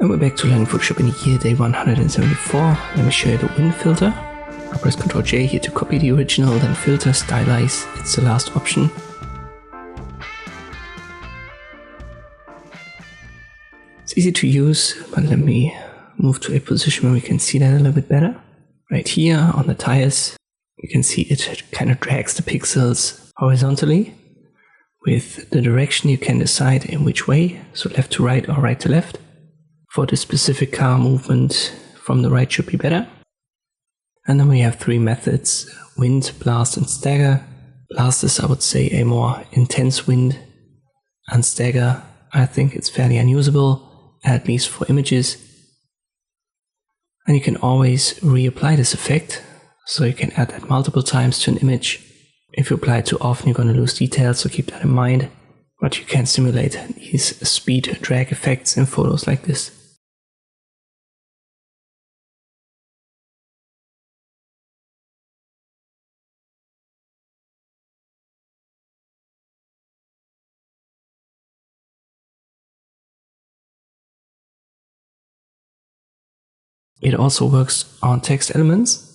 And we're back to learning Photoshop in the year day 174. Let me show you the wind filter. I press Ctrl J here to copy the original, then filter, stylize, it's the last option. It's easy to use, but let me move to a position where we can see that a little bit better. Right here on the tires, you can see it kind of drags the pixels horizontally. With the direction you can decide in which way, so left to right or right to left. For the specific car, movement from the right should be better. And then we have three methods: wind, blast and stagger. Blast is, I would say, a more intense wind, and stagger, I think it's fairly unusable, at least for images. And you can always reapply this effect, so you can add that multiple times to an image. If you apply it too often, you're going to lose details, so keep that in mind. But you can simulate these speed drag effects in photos like this. It also works on text elements.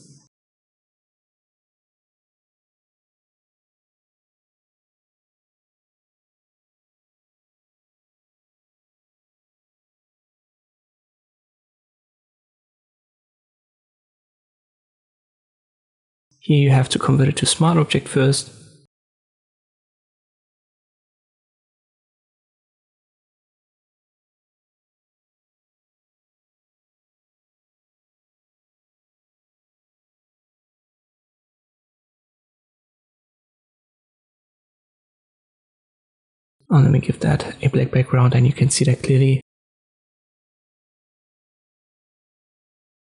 Here you have to convert it to Smart Object first. Oh, let me give that a black background and you can see that clearly.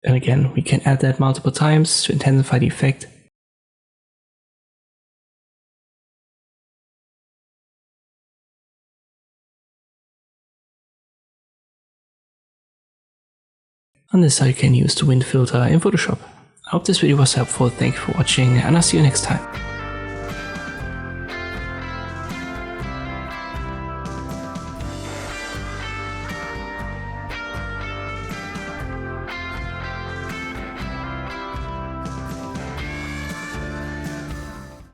And again, we can add that multiple times to intensify the effect. And this is how you can use the wind filter in Photoshop. I hope this video was helpful, thank you for watching, and I'll see you next time.